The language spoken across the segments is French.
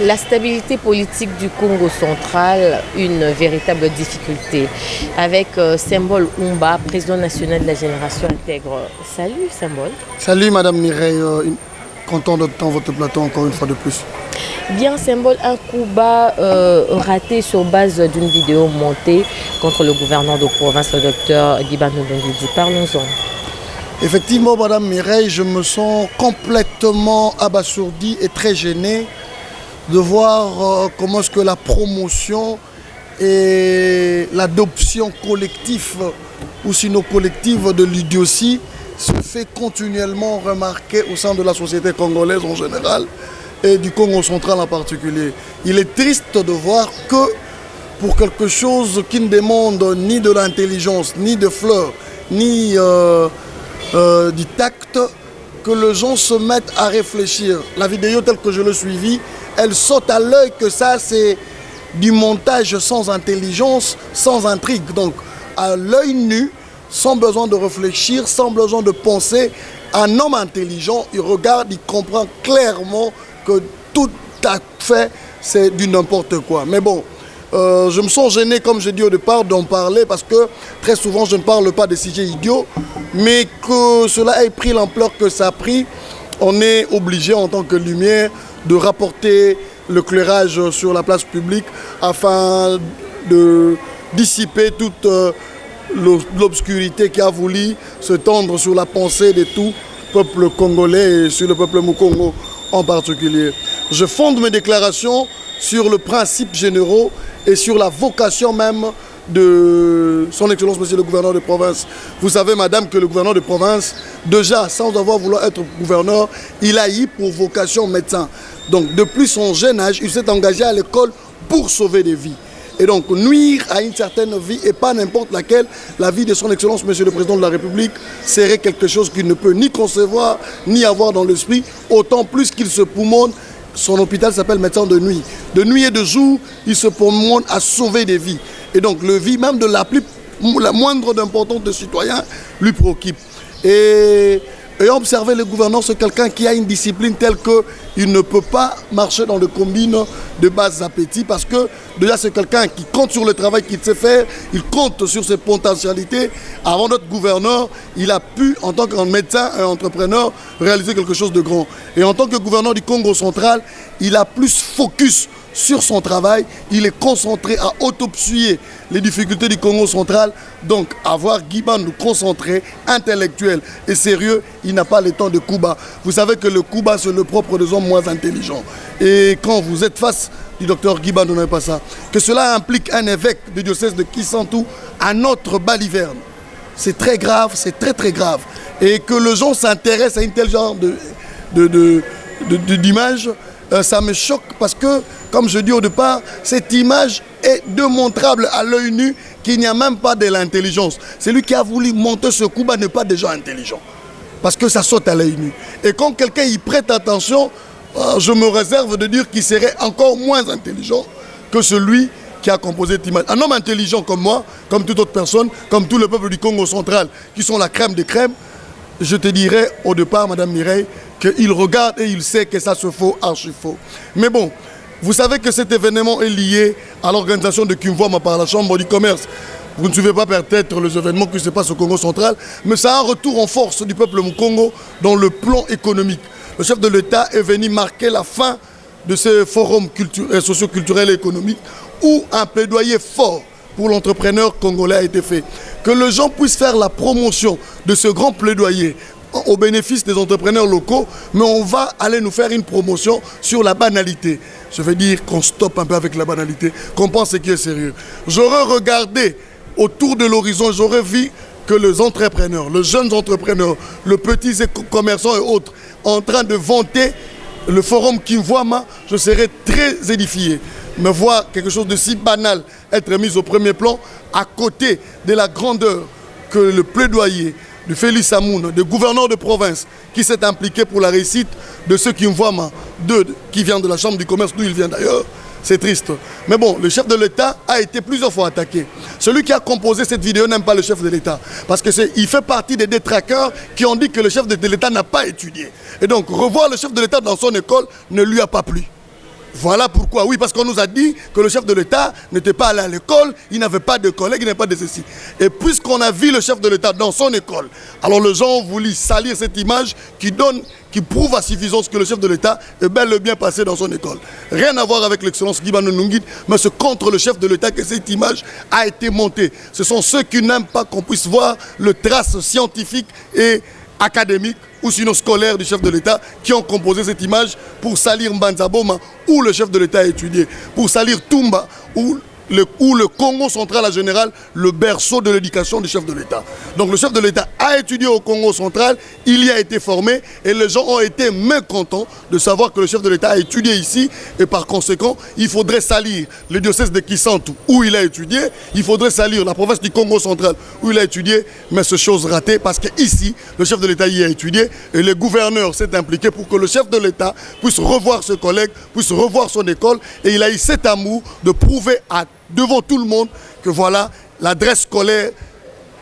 La stabilité politique du Congo central, une véritable difficulté. Avec Symbole Oumba, président national de la Génération Intègre. Salut Symbole. Salut Madame Mireille, content d'être dans votre plateau encore une fois de plus. Bien Symbole, un coup bas raté sur base d'une vidéo montée contre le gouverneur de province, le docteur Guiban Ndongidi. Parlons-en. Effectivement Madame Mireille, je me sens complètement abasourdi et très gêné de voir comment est-ce que la promotion et l'adoption collective ou sinon collective de l'idiotie se fait continuellement remarquer au sein de la société congolaise en général et du Congo central en particulier. Il est triste de voir que pour quelque chose qui ne demande ni de l'intelligence, ni de fleurs, ni du tact, que les gens se mettent à réfléchir. La vidéo telle que je l'ai suivie, elle saute à l'œil que ça c'est du montage sans intelligence, sans intrigue. Donc à l'œil nu, sans besoin de réfléchir, sans besoin de penser, un homme intelligent, il regarde, il comprend clairement que tout à fait c'est du n'importe quoi. Mais bon, je me sens gêné, comme j'ai dit au départ, d'en parler parce que très souvent je ne parle pas des sujets idiots, mais que cela ait pris l'ampleur que ça a pris, on est obligé en tant que lumière de rapporter le clairage sur la place publique afin de dissiper toute l'obscurité qui a voulu se tendre sur la pensée de tout peuple congolais et sur le peuple Mukongo en particulier. Je fonde mes déclarations sur le principe généraux et sur la vocation même de son Excellence Monsieur le gouverneur de province. Vous savez madame que le gouverneur de province, déjà sans avoir voulu être gouverneur, il a eu pour vocation médecin. Donc depuis son jeune âge, il s'est engagé à l'école pour sauver des vies. Et donc nuire à une certaine vie et pas n'importe laquelle, la vie de son Excellence Monsieur le Président de la République serait quelque chose qu'il ne peut ni concevoir ni avoir dans l'esprit, autant plus qu'il se poumonne. Son hôpital s'appelle médecin de nuit. De nuit et de jour, il se poumonne à sauver des vies. Et donc le vie même de la moindre d'importance de citoyens lui préoccupe. Et observer le gouverneur, c'est quelqu'un qui a une discipline telle qu'il ne peut pas marcher dans le combine de bas appétit parce que déjà c'est quelqu'un qui compte sur le travail qu'il sait faire, il compte sur ses potentialités. Avant d'être gouverneur, il a pu, en tant que médecin et entrepreneur, réaliser quelque chose de grand. Et en tant que gouverneur du Congo central, il a plus focus sur son travail, il est concentré à autopsier les difficultés du Congo central. Donc avoir Guiban nous concentrer, intellectuel et sérieux, il n'a pas le temps de coup bas. Vous savez que le coup bas c'est le propre des hommes moins intelligents. Et quand vous êtes face du docteur Guiban, vous n'avez pas ça. Que cela implique un évêque du diocèse de Kisantu à notre baliverne. C'est très grave, c'est très très grave. Et que les gens s'intéressent à un tel genre d'image, ça me choque parce que, comme je dis au départ, cette image est démontrable à l'œil nu qu'il n'y a même pas de l'intelligence. Celui qui a voulu monter ce coup n'est pas déjà intelligent. Parce que ça saute à l'œil nu. Et quand quelqu'un y prête attention, je me réserve de dire qu'il serait encore moins intelligent que celui qui a composé cette image. Un homme intelligent comme moi, comme toute autre personne, comme tout le peuple du Congo central, qui sont la crème des crèmes, je te dirais au départ, Madame Mireille, qu'il regarde et il sait que ça se faut, archi faux. Mais bon, vous savez que cet événement est lié à l'organisation de Kimvouama par la Chambre du commerce. Vous ne suivez pas peut-être les événements qui se passent au Congo central, mais ça a un retour en force du peuple Mukongo dans le plan économique. Le chef de l'État est venu marquer la fin de ce forum socio-culturel et économique où un plaidoyer fort pour l'entrepreneur congolais a été fait. Que les gens puissent faire la promotion de ce grand plaidoyer au bénéfice des entrepreneurs locaux, mais on va aller nous faire une promotion sur la banalité. Je veux dire qu'on stoppe un peu avec la banalité, qu'on pense ce qui est sérieux. J'aurais regardé autour de l'horizon, j'aurais vu que les entrepreneurs, les jeunes entrepreneurs, les petits commerçants et autres, en train de vanter le forum Kimvouama, je serais très édifié. Me voir quelque chose de si banal être mis au premier plan, à côté de la grandeur que le plaidoyer de Félix Amoun, de gouverneur de province, qui s'est impliqué pour la réussite de ceux Kimvouama, qui vient de la Chambre du commerce, d'où il vient d'ailleurs. C'est triste. Mais bon, le chef de l'État a été plusieurs fois attaqué. Celui qui a composé cette vidéo n'aime pas le chef de l'État. Parce qu'il fait partie des détraqueurs qui ont dit que le chef de l'État n'a pas étudié. Et donc, revoir le chef de l'État dans son école ne lui a pas plu. Voilà pourquoi, oui, parce qu'on nous a dit que le chef de l'État n'était pas allé à l'école, il n'avait pas de collègues, il n'avait pas de ceci. Et puisqu'on a vu le chef de l'État dans son école, alors les gens ont voulu salir cette image qui prouve à suffisance que le chef de l'État est bel et bien passé dans son école. Rien à voir avec l'excellence Guy Banonungit, mais c'est contre le chef de l'État que cette image a été montée. Ce sont ceux qui n'aiment pas qu'on puisse voir le trace scientifique et académique ou sinon scolaire du chef de l'État qui ont composé cette image pour salir Mbanzaboma où le chef de l'État a étudié, pour salir Tumba où le Congo central en général, le berceau de l'éducation du chef de l'État. Donc le chef de l'État a étudié au Congo central, il y a été formé et les gens ont été mécontents de savoir que le chef de l'État a étudié ici et par conséquent, il faudrait salir le diocèse de Kisantu où il a étudié, il faudrait salir la province du Congo central où il a étudié, mais c'est chose ratée parce qu'ici, le chef de l'État y a étudié et le gouverneur s'est impliqué pour que le chef de l'État puisse revoir ses collègues, puisse revoir son école et il a eu cet amour de prouver devant tout le monde que voilà, l'adresse scolaire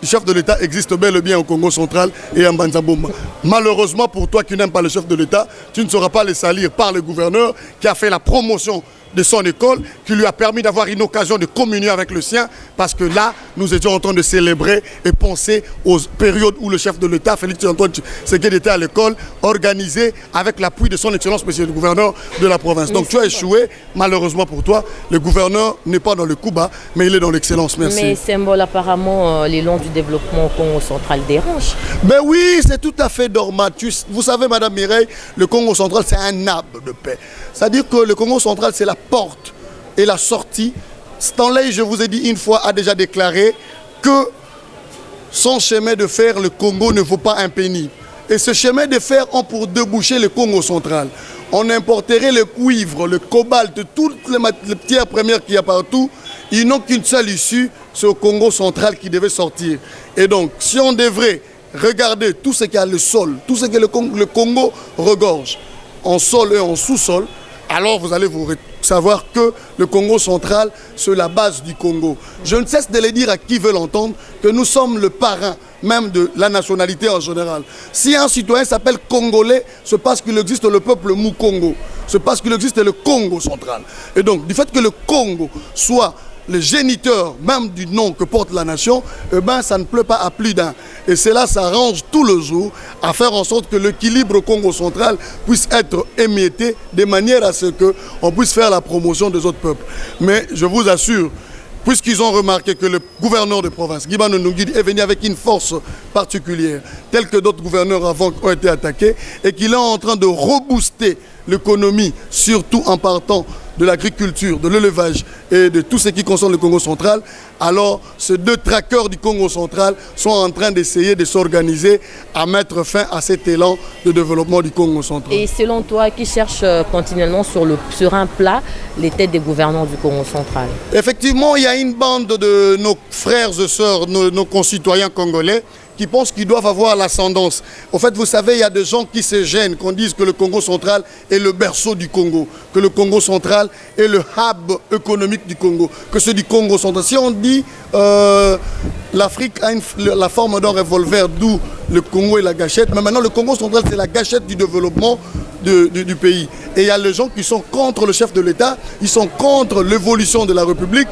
du chef de l'État existe bel et bien au Congo central et en Mbanzaboma. Malheureusement pour toi qui n'aimes pas le chef de l'État, tu ne sauras pas les salir par le gouverneur qui a fait la promotion de son école, qui lui a permis d'avoir une occasion de communier avec le sien, parce que là, nous étions en train de célébrer et penser aux périodes où le chef de l'État, Félix Antoine Tshisekedi, était à l'école, organisé avec l'appui de son excellence, monsieur le gouverneur de la province. Donc tu as échoué, malheureusement pour toi, le gouverneur n'est pas dans le coup bas, mais il est dans l'excellence. Merci. Mais symbole, apparemment, l'élan du développement au Congo central dérange. Ben oui, c'est tout à fait normal. Vous savez, Madame Mireille, le Congo central, c'est un arbre de paix. C'est-à-dire que le Congo central, c'est la porte et la sortie. Stanley, je vous ai dit une fois, a déjà déclaré que son chemin de fer, le Congo, ne vaut pas un penny. Et ce chemin de fer ont pour déboucher le Congo central. On importerait le cuivre, le cobalt, toutes les matières premières qu'il y a partout. Ils n'ont qu'une seule issue, c'est au Congo central qui devait sortir. Et donc, si on devrait regarder tout ce qu'il y a le sol, tout ce que le Congo regorge, en sol et en sous-sol, alors vous allez savoir que le Congo central, c'est la base du Congo. Je ne cesse de le dire à qui veut l'entendre que nous sommes le parrain même de la nationalité en général. Si un citoyen s'appelle Congolais, c'est parce qu'il existe le peuple Mukongo. C'est parce qu'il existe le Congo central. Et donc, du fait que le Congo soit le géniteur même du nom que porte la nation, eh ben, ça ne pleut pas à plus d'un. Et cela s'arrange tout le jour à faire en sorte que l'équilibre Congo central puisse être émietté de manière à ce qu'on puisse faire la promotion des autres peuples. Mais je vous assure, puisqu'ils ont remarqué que le gouverneur de province, Guy Banonungit, est venu avec une force particulière, telle que d'autres gouverneurs avant ont été attaqués, et qu'il est en train de rebooster l'économie, surtout en partant de l'agriculture, de l'élevage et de tout ce qui concerne le Congo central, alors ces deux traqueurs du Congo central sont en train d'essayer de s'organiser à mettre fin à cet élan de développement du Congo central. Et selon toi, qui cherche continuellement sur un plat les têtes des gouvernants du Congo central? Effectivement, il y a une bande de nos frères et sœurs, nos concitoyens congolais, qui pensent qu'ils doivent avoir l'ascendance. En fait, vous savez, il y a des gens qui se gênent, qu'on dise que le Congo central est le berceau du Congo, que le Congo central est le hub économique du Congo, que c'est du Congo central. Si on dit l'Afrique a la forme d'un revolver, d'où le Congo est la gâchette, mais maintenant le Congo central c'est la gâchette du développement du pays. Et il y a les gens qui sont contre le chef de l'État, ils sont contre l'évolution de la République.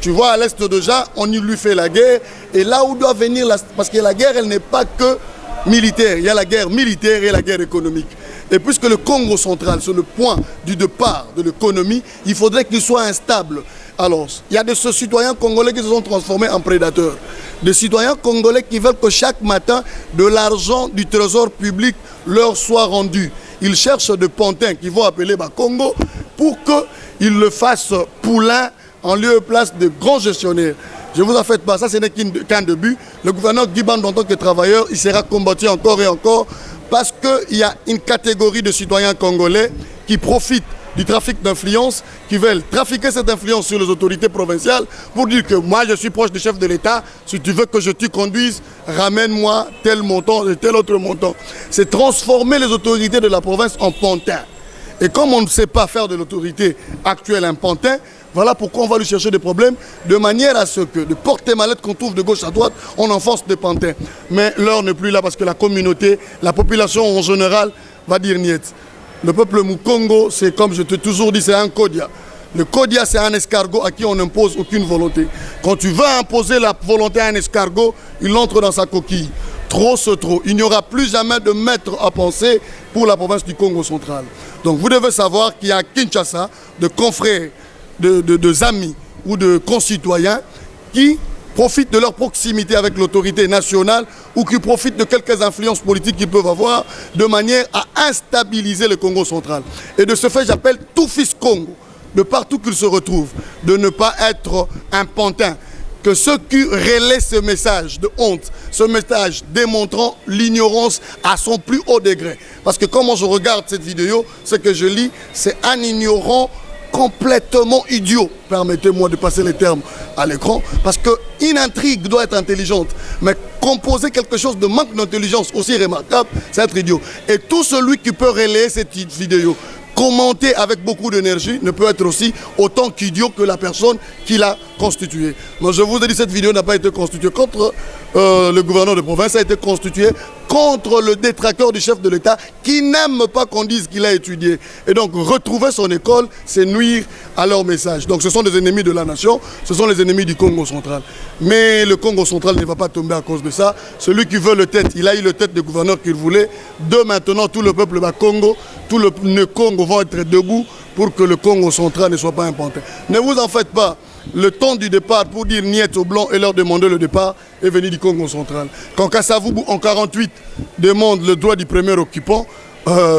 Tu vois, à l'Est déjà, on lui fait la guerre. Et là où doit venir, parce que la guerre, elle n'est pas que militaire. Il y a la guerre militaire et la guerre économique. Et puisque le Congo central, c'est le point du départ de l'économie, il faudrait qu'il soit instable. Alors, il y a de ces citoyens congolais qui se sont transformés en prédateurs. Des citoyens congolais qui veulent que chaque matin, de l'argent du trésor public leur soit rendu. Ils cherchent des pantins qui vont appeler Congo pour qu'ils le fassent poulain en lieu et place de grands gestionnaires. Je vous en fais pas, ça ce n'est qu'un début. Le gouverneur Guy Banonungit, en tant que travailleur, il sera combattu encore et encore parce qu'il y a une catégorie de citoyens congolais qui profitent du trafic d'influence, qui veulent trafiquer cette influence sur les autorités provinciales pour dire que moi je suis proche du chef de l'État, si tu veux que je te conduise, ramène-moi tel montant et tel autre montant. C'est transformer les autorités de la province en pantins. Et comme on ne sait pas faire de l'autorité actuelle un pantin, voilà pourquoi on va lui chercher des problèmes, de manière à ce que, de porte-mallette qu'on trouve de gauche à droite, on enfonce des pantins. Mais l'heure n'est plus là parce que la communauté, la population en général va dire niet. Le peuple Mukongo, c'est comme je t'ai toujours dit, c'est un Kodia. Le Kodia, c'est un escargot à qui on n'impose aucune volonté. Quand tu vas imposer la volonté à un escargot, il entre dans sa coquille. Trop c'est trop. Il n'y aura plus jamais de maître à penser pour la province du Congo central. Donc vous devez savoir qu'il y a à Kinshasa de confrères, de amis ou de concitoyens qui profitent de leur proximité avec l'autorité nationale ou qui profitent de quelques influences politiques qu'ils peuvent avoir de manière à instabiliser le Congo central. Et de ce fait, j'appelle tout fils Congo, de partout qu'il se retrouve, de ne pas être un pantin. Que ceux qui relaient ce message de honte, ce message démontrant l'ignorance à son plus haut degré. Parce que quand je regarde cette vidéo, ce que je lis, c'est un ignorant complètement idiot. Permettez-moi de passer les termes à l'écran. Parce qu'une intrigue doit être intelligente. Mais composer quelque chose de manque d'intelligence aussi remarquable, c'est être idiot. Et tout celui qui peut relayer cette vidéo, commenter avec beaucoup d'énergie, ne peut être aussi autant qu'idiot que la personne qui l'a constitué. Mais je vous ai dit, cette vidéo n'a pas été constituée contre le gouverneur de province, ça a été constitué contre le détracteur du chef de l'État qui n'aime pas qu'on dise qu'il a étudié. Et donc, retrouver son école, c'est nuire à leur message. Donc, ce sont des ennemis de la nation, ce sont les ennemis du Congo central. Mais le Congo central ne va pas tomber à cause de ça. Celui qui veut le tête, il a eu le tête de gouverneur qu'il voulait. De maintenant, tout le peuple va Congo, tout le Congo va être debout pour que le Congo central ne soit pas un pantin. Ne vous en faites pas. Le temps du départ pour dire niet aux Blancs et leur demander le départ est venu du Congo central. Quand Kasavubu en 1948 demande le droit du premier occupant,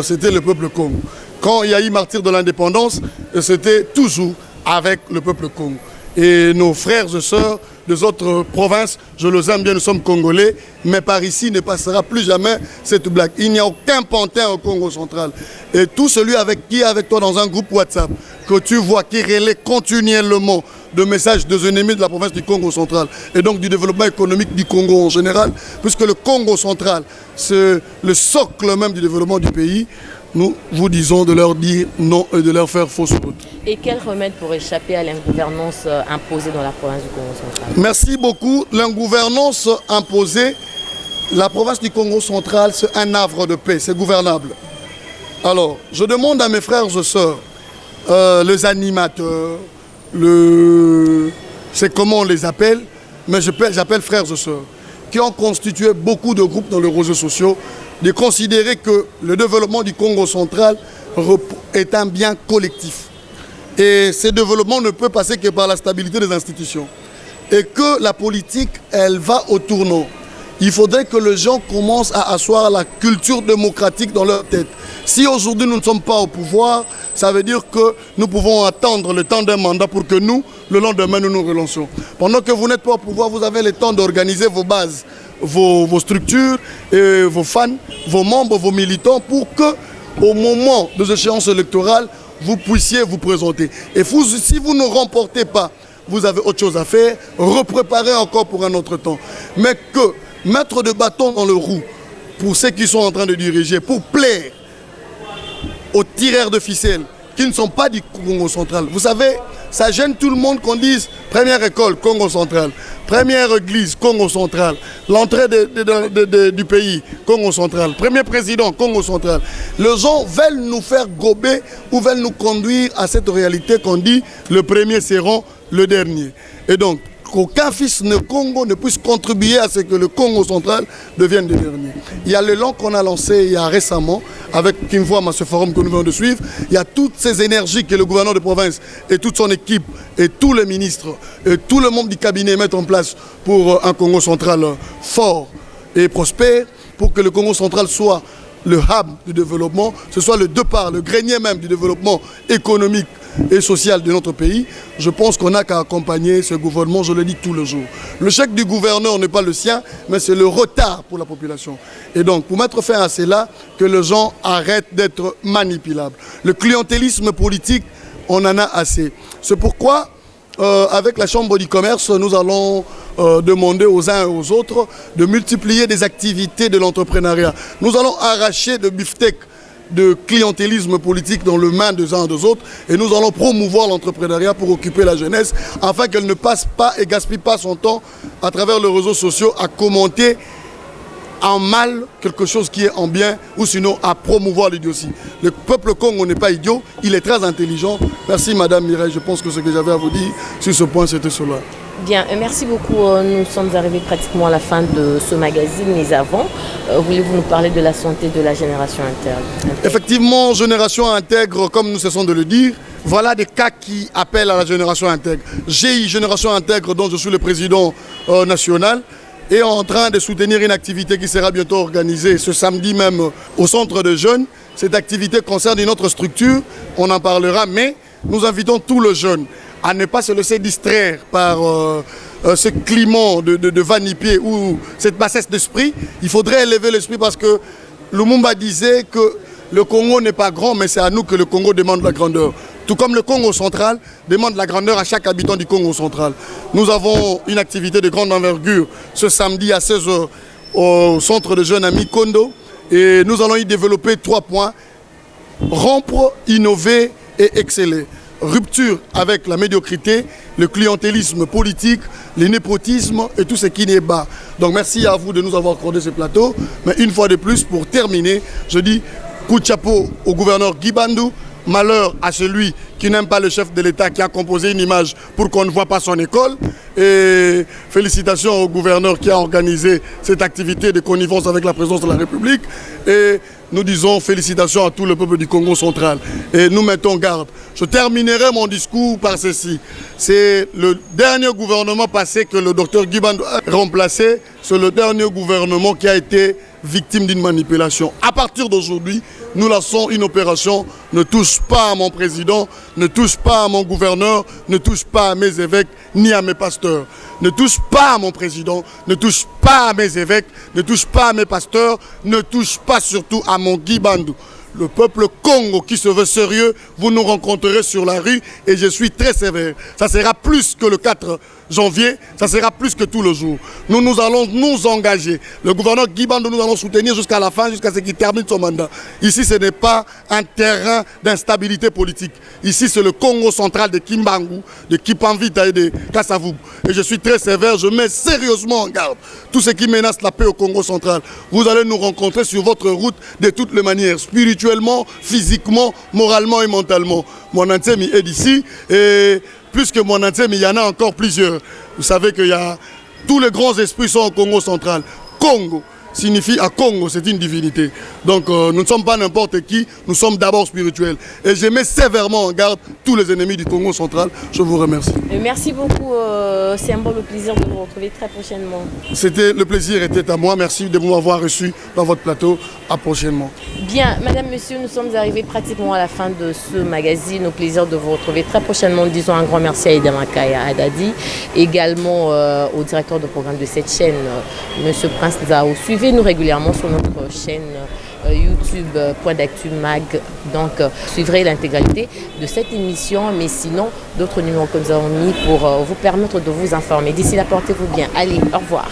c'était le peuple Congo. Quand il y a eu martyr de l'indépendance, c'était toujours avec le peuple Congo. Et nos frères et sœurs des autres provinces, je les aime bien, nous sommes Congolais, mais par ici ne passera plus jamais cette blague. Il n'y a aucun pantin au Congo central. Et tout celui qui est avec toi dans un groupe WhatsApp, que tu vois qui relaie continuellement de messages des ennemis de la province du Congo central et donc du développement économique du Congo en général, puisque le Congo central, c'est le socle même du développement du pays, nous vous disons de leur dire non et de leur faire fausse route. Et quel remède pour échapper à l'ingouvernance imposée dans la province du Congo central? Merci beaucoup. L'ingouvernance imposée, la province du Congo central, c'est un havre de paix, c'est gouvernable. Alors, je demande à mes frères et sœurs, les animateurs, c'est comment on les appelle, mais j'appelle frères et sœurs, qui ont constitué beaucoup de groupes dans les réseaux sociaux, de considérer que le développement du Congo central est un bien collectif. Et ce développement ne peut passer que par la stabilité des institutions. Et que la politique, elle va au tournant. Il faudrait que les gens commencent à asseoir la culture démocratique dans leur tête. Si aujourd'hui nous ne sommes pas au pouvoir, ça veut dire que nous pouvons attendre le temps d'un mandat pour que nous, le lendemain, nous nous relancions. Pendant que vous n'êtes pas au pouvoir, vous avez le temps d'organiser vos bases, vos structures, et vos fans, vos membres, vos militants, pour que, au moment des échéances électorales, vous puissiez vous présenter. Et si vous ne remportez pas, vous avez autre chose à faire, repréparer encore pour un autre temps. Mais que mettre de bâton dans le roue pour ceux qui sont en train de diriger, pour plaire aux tireurs de ficelles qui ne sont pas du Congo central. Vous savez, ça gêne tout le monde qu'on dise première école, Congo central, première église, Congo central, l'entrée du pays, Congo central, premier président, Congo central. Les gens veulent nous faire gober ou veulent nous conduire à cette réalité qu'on dit le premier seront le dernier. Et donc, qu'aucun fils de Congo ne puisse contribuer à ce que le Congo central devienne le dernier. Il y a l'élan qu'on a lancé il y a récemment avec Kimvoam, ce forum que nous venons de suivre. Il y a toutes ces énergies que le gouverneur de province et toute son équipe et tous les ministres et tout le monde du cabinet mettent en place pour un Congo central fort et prospère, pour que le Congo central soit le hub du développement, ce soit le départ, le grenier même du développement économique et social de notre pays. Je pense qu'on n'a qu'à accompagner ce gouvernement, je le dis tous les jours. Le chèque du gouverneur n'est pas le sien, mais c'est le retard pour la population. Et donc, pour mettre fin à cela, que les gens arrêtent d'être manipulables. Le clientélisme politique, on en a assez. C'est pourquoi, avec la Chambre du commerce, nous allons demander aux uns et aux autres de multiplier des activités de l'entrepreneuriat. Nous allons arracher de beefsteak de clientélisme politique dans le main des uns et des autres et nous allons promouvoir l'entrepreneuriat pour occuper la jeunesse afin qu'elle ne passe pas et gaspille pas son temps à travers les réseaux sociaux à commenter en mal quelque chose qui est en bien, ou sinon à promouvoir l'idiotie. Le peuple Congo n'est pas idiot, il est très intelligent. Merci Madame Mireille, je pense que ce que j'avais à vous dire sur ce point, c'était cela. Bien, merci beaucoup. Nous sommes arrivés pratiquement à la fin de ce magazine, mais avant, voulez-vous nous parler de la santé de la génération intègre? Effectivement, génération intègre, comme nous cessons de le dire, voilà des cas qui appellent à la génération intègre. GI, génération intègre, dont je suis le président national, est en train de soutenir une activité qui sera bientôt organisée ce samedi même au centre de jeunes. Cette activité concerne une autre structure, on en parlera, mais nous invitons tous les jeunes à ne pas se laisser distraire par ce climat de va-ni-pied ou cette bassesse d'esprit. Il faudrait élever l'esprit parce que Lumumba disait que le Congo n'est pas grand, mais c'est à nous que le Congo demande la grandeur. Tout comme le Congo central demande la grandeur à chaque habitant du Congo central. Nous avons une activité de grande envergure ce samedi à 16h au centre de jeunes amis Kondo. Et nous allons y développer 3 points. Rompre, innover et exceller. Rupture avec la médiocrité, le clientélisme politique, le népotisme et tout ce qui n'est bas. Donc merci à vous de nous avoir accordé ce plateau. Mais une fois de plus, pour terminer, je dis coup de chapeau au gouverneur Guy Bandou. Malheur à celui qui n'aime pas le chef de l'État qui a composé une image pour qu'on ne voit pas son école. Et félicitations au gouverneur qui a organisé cette activité de connivence avec la présidence de la République. Et nous disons félicitations à tout le peuple du Congo central. Et nous mettons garde. Je terminerai mon discours par ceci. C'est le dernier gouvernement passé que le docteur Guy Bandou a remplacé. C'est le dernier gouvernement qui a été victime d'une manipulation. À partir d'aujourd'hui, nous lançons une opération. Ne touche pas à mon président, ne touche pas à mon gouverneur, ne touche pas à mes évêques ni à mes pasteurs. Ne touche pas à mon président, ne touche pas à mes évêques, ne touche pas à mes pasteurs, ne touche pas surtout à mon Guy Bandou. Le peuple Congo qui se veut sérieux, vous nous rencontrerez sur la rue et je suis très sévère. Ça sera plus que le 4 janvier, ça sera plus que tout le jour. Nous allons nous engager. Le gouverneur Guy Bandou, nous allons soutenir jusqu'à la fin, jusqu'à ce qu'il termine son mandat. Ici, ce n'est pas un terrain d'instabilité politique. Ici, c'est le Congo central de Kimbangu, de Kipanvita et de Kasavubu. Et je suis très sévère, je mets sérieusement en garde tout ce qui menace la paix au Congo central. Vous allez nous rencontrer sur votre route de toutes les manières, spirituellement, physiquement, moralement et mentalement. Mon Antemi est d'ici et plus que mon Antemi, il y en a encore plusieurs. Vous savez qu'il y a tous les grands esprits sont au Congo central. Congo signifie à Congo, c'est une divinité. Donc nous ne sommes pas n'importe qui, nous sommes d'abord spirituels. Et je mets sévèrement en garde tous les ennemis du Congo central. Je vous remercie. Merci beaucoup, c'est un bon plaisir de vous retrouver très prochainement. Le plaisir était à moi, merci de m'avoir reçu dans votre plateau. À prochainement. Bien, madame, monsieur, nous sommes arrivés pratiquement à la fin de ce magazine. Au plaisir de vous retrouver très prochainement. Disons un grand merci à Idamakaya Adadi, également au directeur de programme de cette chaîne, monsieur Prince Zao. Suivez-nous régulièrement sur notre chaîne YouTube Point d'Actu Mag. Donc, suivrez l'intégralité de cette émission, mais sinon, d'autres numéros que nous avons mis pour vous permettre de vous informer. D'ici là, portez-vous bien. Allez, au revoir.